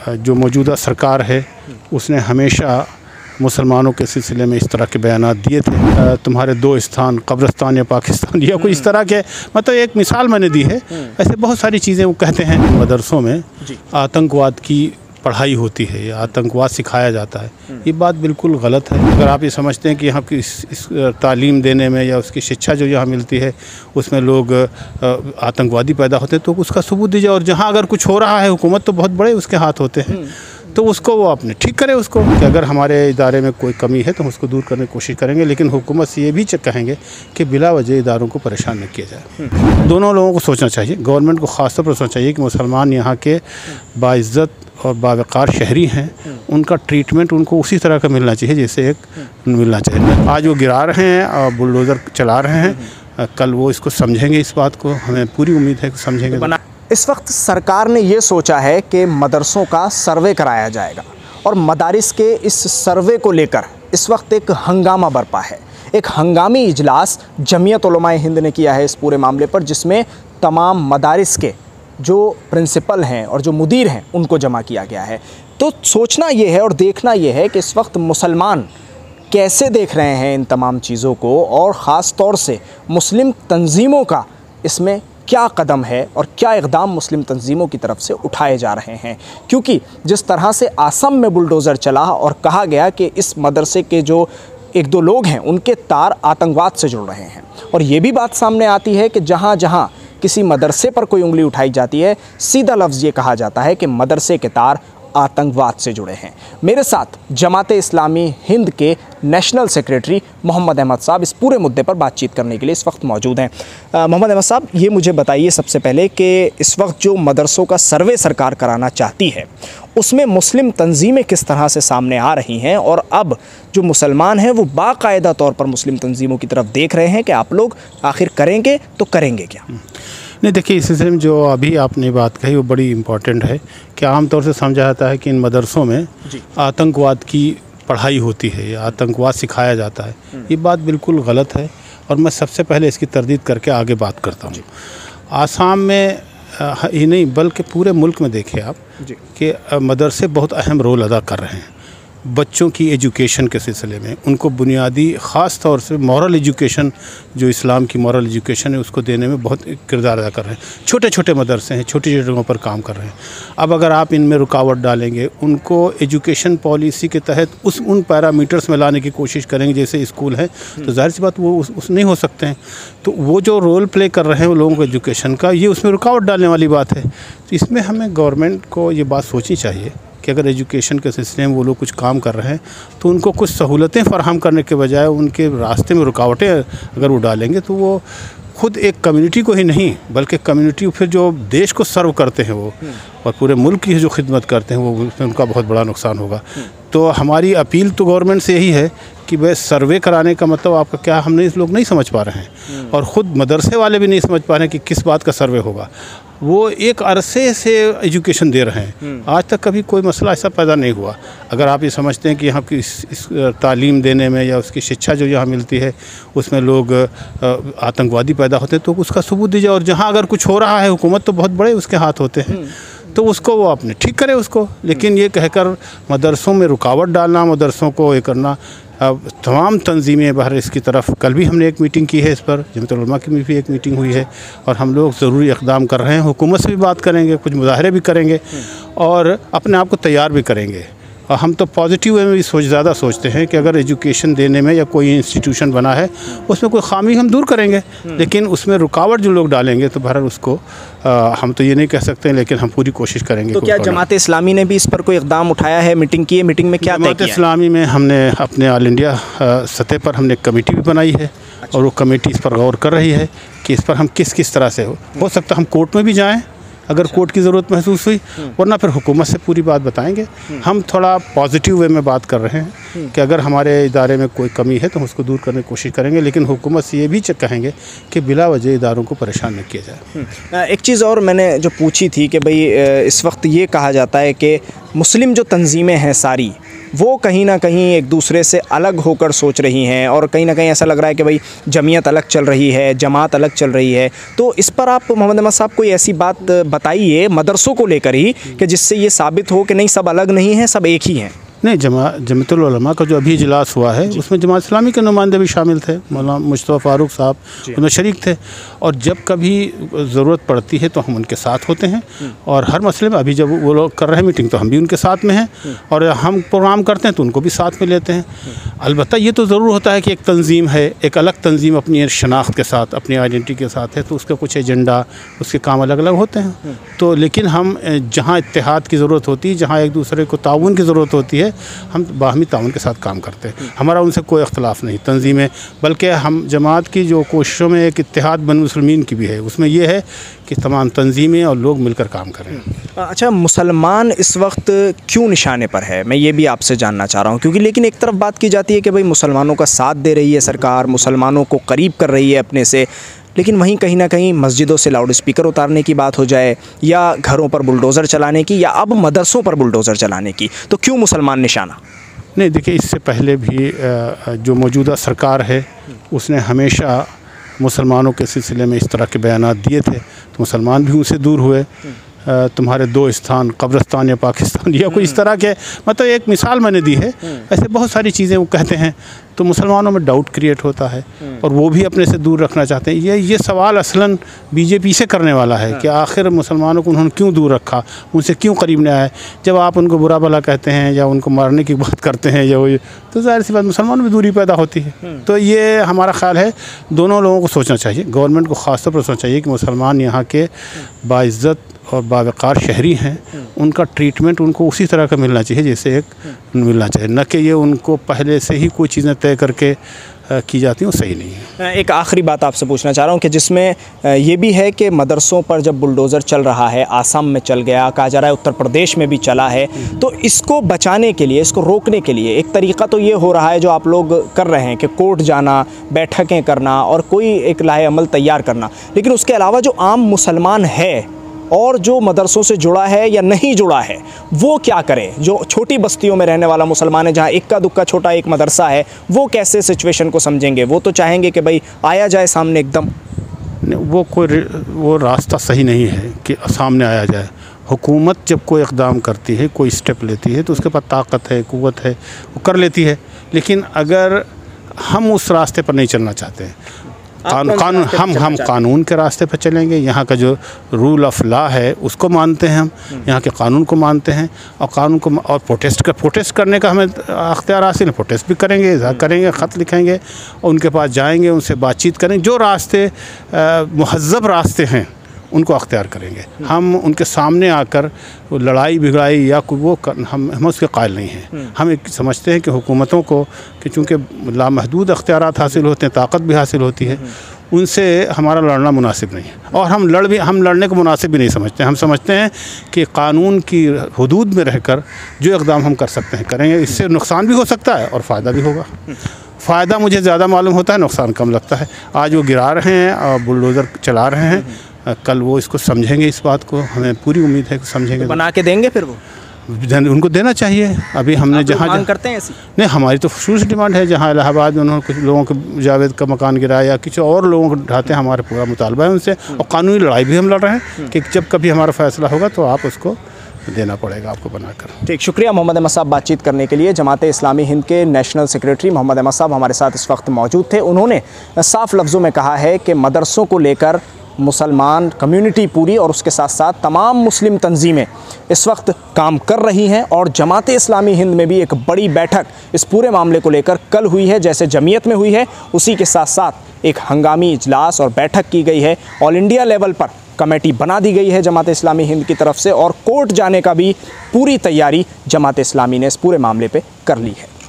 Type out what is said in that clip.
जो मौजूदा सरकार है उसने हमेशा मुसलमानों के सिलसिले में इस तरह के बयानात दिए थे, तुम्हारे दो स्थान कब्रिस्तान या पाकिस्तान या कोई इस तरह के, मतलब एक मिसाल मैंने दी है। ऐसे बहुत सारी चीज़ें वो कहते हैं। मदरसों में आतंकवाद की पढ़ाई होती है या आतंकवाद सिखाया जाता है, ये बात बिल्कुल गलत है। अगर आप ये समझते हैं कि यहाँ की इस तालीम देने में या उसकी शिक्षा जो यहाँ मिलती है उसमें लोग आतंकवादी पैदा होते हैं तो उसका सबूत दीजिए। और जहाँ अगर कुछ हो रहा है, हुकूमत तो बहुत बड़े उसके हाथ होते हैं, तो उसको वो अपने ठीक करे उसको, कि अगर हमारे इदारे में कोई कमी है तो हम उसको दूर करने की कोशिश करेंगे। लेकिन हुकूमत से ये भी कहेंगे कि बिला वजह इदारों को परेशान न किया जाए। दोनों लोगों को सोचना चाहिए, गवर्नमेंट को ख़ास तौर पर सोचना चाहिए कि मुसलमान यहाँ के बाइज़्ज़त और बावक़ार शहरी हैं, उनका ट्रीटमेंट उनको उसी तरह का मिलना चाहिए जैसे एक मिलना चाहिए। आज वो गिरा रहे हैं और बुलडोज़र चला रहे हैं, कल वो इसको समझेंगे, इस बात को हमें पूरी उम्मीद है कि समझेंगे। इस वक्त सरकार ने ये सोचा है कि मदरसों का सर्वे कराया जाएगा और मदारिस के इस सर्वे को लेकर इस वक्त एक हंगामा बरपा है। एक हंगामी इजलास जमीयत उलमाए हिंद ने किया है इस पूरे मामले पर, जिसमें तमाम मदारिस के जो प्रिंसिपल हैं और जो मुदीर हैं उनको जमा किया गया है। तो सोचना ये है और देखना ये है कि इस वक्त मुसलमान कैसे देख रहे हैं इन तमाम चीज़ों को, और ख़ास तौर से मुस्लिम तंजीमों का इसमें क्या कदम है और क्या इक़दाम मुस्लिम तंजीमों की तरफ से उठाए जा रहे हैं। क्योंकि जिस तरह से आसम में बुलडोज़र चला और कहा गया कि इस मदरसे के जो एक दो लोग हैं उनके तार आतंकवाद से जुड़ रहे हैं, और ये भी बात सामने आती है कि जहाँ जहाँ किसी मदरसे पर कोई उंगली उठाई जाती है, सीधा लफ्ज़ ये कहा जाता है कि मदरसे के तार आतंकवाद से जुड़े हैं। मेरे साथ जमाते इस्लामी हिंद के नेशनल सेक्रेटरी मोहम्मद अहमद साहब इस पूरे मुद्दे पर बातचीत करने के लिए इस वक्त मौजूद हैं। मोहम्मद अहमद साहब, ये मुझे बताइए सबसे पहले कि इस वक्त जो मदरसों का सर्वे सरकार कराना चाहती है उसमें मुस्लिम तंजीमें किस तरह से सामने आ रही हैं, और अब जो मुसलमान हैं वो बाकायदा तौर पर मुस्लिम तंजीमों की तरफ देख रहे हैं कि आप लोग आखिर करेंगे तो करेंगे क्या? नहीं, देखिए, इस सिलसिले में जो अभी आपने बात कही वो बड़ी इम्पॉर्टेंट है कि आमतौर से समझा जाता है कि इन मदरसों में आतंकवाद की पढ़ाई होती है या आतंकवाद सिखाया जाता है। ये बात बिल्कुल गलत है और मैं सबसे पहले इसकी तरदीद करके आगे बात करता हूँ। आसाम में ही नहीं बल्कि पूरे मुल्क में देखिए आप कि मदरसे बहुत अहम रोल अदा कर रहे हैं बच्चों की एजुकेशन के सिलसिले में। उनको बुनियादी ख़ास तौर से मॉरल एजुकेशन, जो इस्लाम की मॉरल एजुकेशन है, उसको देने में बहुत किरदार अदा कर रहे हैं। छोटे छोटे मदरसे हैं, छोटी छोटी जगहों पर काम कर रहे हैं। अब अगर आप इनमें रुकावट डालेंगे, उनको एजुकेशन पॉलिसी के तहत उन पैरामीटर्स में लाने की कोशिश करेंगे जैसे स्कूल है, तो जाहिर सी बात वो उस नहीं हो सकते हैं। तो वो जो रोल प्ले कर रहे हैं वो लोगों को एजुकेशन का, ये उसमें रुकावट डालने वाली बात है। तो इसमें हमें गवर्नमेंट को ये बात सोचनी चाहिए कि अगर एजुकेशन के सिलसिले में वो लोग कुछ काम कर रहे हैं तो उनको कुछ सहूलतें फराहम करने के बजाय उनके रास्ते में रुकावटें अगर वो डालेंगे तो वो खुद एक कम्युनिटी को ही नहीं बल्कि कम्युनिटी फिर जो देश को सर्व करते हैं वो और पूरे मुल्क की जो खिदमत करते हैं वो उसमें उनका बहुत बड़ा नुकसान होगा। तो हमारी अपील तो गवर्नमेंट से यही है कि भाई सर्वे कराने का मतलब आपका क्या, हमने इस लोग नहीं समझ पा रहे हैं और ख़ुद मदरसे वाले भी नहीं समझ पा रहे हैं कि किस बात का सर्वे होगा। वो एक अरसे से एजुकेशन दे रहे हैं, आज तक कभी कोई मसला ऐसा पैदा नहीं हुआ। अगर आप ये समझते हैं कि यहाँ की इस तालीम देने में या उसकी शिक्षा जो यहाँ मिलती है उसमें लोग आतंकवादी पैदा होते हैं तो उसका सबूत दीजिए। और जहाँ अगर कुछ हो रहा है, हुकूमत तो बहुत बड़े उसके हाथ होते हैं, तो उसको वो अपने ठीक करे उसको। लेकिन ये कहकर मदरसों में रुकावट डालना, मदरसों को ये करना, तमाम तंजीमें बाहर इसकी तरफ, कल भी हमने एक मीटिंग की है इस पर, जमीयत उलमा की भी एक मीटिंग हुई है और हम लोग ज़रूरी इक़दाम कर रहे हैं। हुकूमत से भी बात करेंगे, कुछ मुज़ाहरे भी करेंगे और अपने आप को तैयार भी करेंगे। और हम तो पॉजिटिव वे में भी ज़्यादा सोचते हैं कि अगर एजुकेशन देने में या कोई इंस्टीट्यूशन बना है उसमें कोई खामी हम दूर करेंगे, लेकिन उसमें रुकावट जो लोग डालेंगे तो बहरहाल उसको हम तो ये नहीं कह सकते हैं, लेकिन हम पूरी कोशिश करेंगे। तो क्या जमात इस्लामी ने भी इस पर कोई इक़दाम उठाया है? मीटिंग की है, मीटिंग में क्या तय किया? जमात इस्लामी में हमने अपने ऑल इंडिया सतह पर हमने कमेटी भी बनाई है और वो कमेटी इस पर गौर कर रही है कि इस पर हम किस किस तरह से हो सकता है हम कोर्ट में भी जाएँ अगर कोर्ट की ज़रूरत महसूस हुई, वरना फिर हुकूमत से पूरी बात बताएंगे। हम थोड़ा पॉजिटिव वे में बात कर रहे हैं कि अगर हमारे इदारे में कोई कमी है तो हम उसको दूर करने की कोशिश करेंगे, लेकिन हुकूमत से ये भी कहेंगे कि बिला वजह इदारों को परेशान न किया जाए। एक चीज़ और मैंने जो पूछी थी कि भाई इस वक्त ये कहा जाता है कि मुस्लिम जो तंजीमें हैं सारी वो कहीं ना कहीं एक दूसरे से अलग होकर सोच रही हैं, और कहीं ना कहीं ऐसा लग रहा है कि भाई जमीयत अलग चल रही है, जमात अलग चल रही है। तो इस पर आप मोहम्मद अहमद साहब कोई ऐसी बात बताइए मदरसों को लेकर ही कि जिससे ये साबित हो कि नहीं, सब अलग नहीं हैं, सब एक ही हैं। नहीं, जमाअतुल उलमा का जो अभी इजलास हुआ है उसमें जमात इस्लामी के नुमाइंदे भी शामिल थे, मौलाना मुस्तफ़ा फ़ारूक साहब उसमें शरीक थे। और जब कभी ज़रूरत पड़ती है तो हम उनके साथ होते हैं, और हर मसले में अभी जब वो लोग कर रहे हैं मीटिंग तो हम भी उनके साथ में हैं, और हम प्रोग्राम करते हैं तो उनको भी साथ में लेते हैं। अलबत्ता ये तो ज़रूर होता है कि एक तंजीम है, एक अलग तंजीम अपनी शनाख्त के साथ, अपनी आइडेंटिटी के साथ है, तो उसका कुछ एजेंडा, उसके काम अलग अलग होते हैं। तो लेकिन हम जहाँ इत्तेहाद की ज़रूरत होती है, जहाँ एक दूसरे को ताउन की ज़रूरत होती है, हम बाहमी ताउन के साथ काम करते हैं। हमारा उनसे कोई अख्तलाफ नहीं तंजीमें, बल्कि हम जमात की जो कोशिशों में एक इत्तेहाद बन मुसलमीन की भी है, उसमें यह है कि तमाम तंजीमें और लोग मिलकर काम करें। अच्छा, मुसलमान इस वक्त क्यों निशाने पर है, मैं ये भी आपसे जानना चाह रहा हूँ, क्योंकि लेकिन एक तरफ बात की जाती है कि भाई मुसलमानों का साथ दे रही है सरकार, मुसलमानों को करीब कर रही है अपने से, लेकिन वहीं कहीं ना कहीं मस्जिदों से लाउड स्पीकर उतारने की बात हो जाए, या घरों पर बुलडोज़र चलाने की, या अब मदरसों पर बुलडोज़र चलाने की, तो क्यों मुसलमान निशाना? नहीं, देखिए, इससे पहले भी जो मौजूदा सरकार है उसने हमेशा मुसलमानों के सिलसिले में इस तरह के बयानात दिए थे, तो मुसलमान भी उनसे दूर हुए। तुम्हारे दो स्थान, कब्रिस्तान या पाकिस्तान, या कोई इस तरह के, मतलब एक मिसाल मैंने दी है, ऐसे बहुत सारी चीज़ें वो कहते हैं, तो मुसलमानों में डाउट क्रिएट होता है, और वो भी अपने से दूर रखना चाहते हैं। ये सवाल असलन बीजेपी से करने वाला है कि आखिर मुसलमानों को उन्होंने क्यों दूर रखा, उनसे क्यों करीब नहीं आए। जब आप उनको बुरा भला कहते हैं या उनको मारने की बात करते हैं या वो, तो ज़ाहिर सी बात मुसलमानों में दूरी पैदा होती है। तो ये हमारा ख्याल है दोनों लोगों को सोचना चाहिए, गवर्नमेंट को ख़ास तौर पर सोचना चाहिए कि मुसलमान यहाँ के बाइज़्ज़त और बावकार शहरी हैं, उनका ट्रीटमेंट उनको उसी तरह का मिलना चाहिए जैसे एक मिलना चाहिए, न कि ये उनको पहले से ही कोई चीज़ें तय करके की जाती हैं, वो सही नहीं है। एक आखिरी बात आपसे पूछना चाह रहा हूँ कि जिसमें ये भी है कि मदरसों पर जब बुलडोज़र चल रहा है, आसाम में चल गया, कहा जा रहा है उत्तर प्रदेश में भी चला है, तो इसको बचाने के लिए, इसको रोकने के लिए एक तरीक़ा तो ये हो रहा है जो आप लोग कर रहे हैं कि कोर्ट जाना, बैठकें करना और कोई एक लाहे अमल तैयार करना, लेकिन उसके अलावा जो आम मुसलमान है और जो मदरसों से जुड़ा है या नहीं जुड़ा है, वो क्या करें? जो छोटी बस्तियों में रहने वाला मुसलमान है, जहाँ इक्का दुक्का छोटा एक मदरसा है, वो कैसे सिचुएशन को समझेंगे? वो तो चाहेंगे कि भाई आया जाए सामने एकदम। वो रास्ता सही नहीं है कि सामने आया जाए। हुकूमत जब कोई इक़दाम करती है, कोई स्टेप लेती है, तो उसके पास ताकत है, क़ुव्वत है, वो कर लेती है। लेकिन अगर हम उस रास्ते पर नहीं चलना चाहते, हम कानून के रास्ते पर चलेंगे, यहाँ का जो रूल ऑफ लॉ है उसको मानते हैं, हम यहाँ के कानून को मानते हैं, और कानून को, और प्रोटेस्ट करने का हमें अख्तियार हासिल है। प्रोटेस्ट भी करेंगे, इज़हार करेंगे, ख़त लिखेंगे, और उनके पास जाएंगे, उनसे बातचीत करेंगे, जो रास्ते मुहज़्ज़ब रास्ते हैं उनको अख्तियार करेंगे। हम उनके सामने आकर लड़ाई बिगड़ाई या कोई वो हम उसके कायल नहीं हैं। हम एक समझते हैं कि हुकूमतों को, कि चूँकि लामहदूद अख्तियारात हासिल होते हैं, ताकत भी हासिल होती है, उनसे हमारा लड़ना मुनासिब नहीं है, और हम लड़ने को मुनासिब भी नहीं समझते। हम समझते हैं कि कानून की हदूद में रहकर जो इक़दाम हम कर सकते हैं करेंगे। इससे नुकसान भी हो सकता है और फ़ायदा भी होगा। फ़ायदा मुझे ज़्यादा मालूम होता है, नुकसान कम लगता है। आज वो गिरा रहे हैं और बुलडोज़र चला रहे हैं, कल वो इसको समझेंगे, इस बात को हमें पूरी उम्मीद है कि समझेंगे। बना के देंगे फिर वो उनको देना चाहिए। अभी हमने जहाँ मांग करते हैं ऐसी? नहीं, हमारी तो खुसूस डिमांड है। जहाँ इलाहाबाद में उन्होंने कुछ लोगों के जावेद का मकान गिराया या किसी और लोगों को ढाते हैं, हमारा पूरा मुतालबा है उनसे, और कानूनी लड़ाई भी हम लड़ रहे हैं कि जब कभी हमारा फैसला होगा तो आप उसको देना पड़ेगा आपको बनाकर। ठीक, शुक्रिया मोहम्मद अहमद साहब बातचीत करने के लिए। जमात इस्लामी हिंद के नेशनल सेक्रेटरी मोहम्मद अहमद साहब हमारे साथ इस वक्त मौजूद थे। उन्होंने साफ लफ्ज़ों में कहा है कि मदरसों को लेकर मुसलमान कम्युनिटी पूरी और उसके साथ साथ तमाम मुस्लिम तंजीमें इस वक्त काम कर रही हैं, और जमात इस्लामी हिंद में भी एक बड़ी बैठक इस पूरे मामले को लेकर कल हुई है, जैसे जमीयत में हुई है उसी के साथ साथ एक हंगामी इजलास और बैठक की गई है। ऑल इंडिया लेवल पर कमेटी बना दी गई है जमात इस्लामी हिंद की तरफ से, और कोर्ट जाने का भी पूरी तैयारी जमात इस्लामी ने इस पूरे मामले पर कर ली है।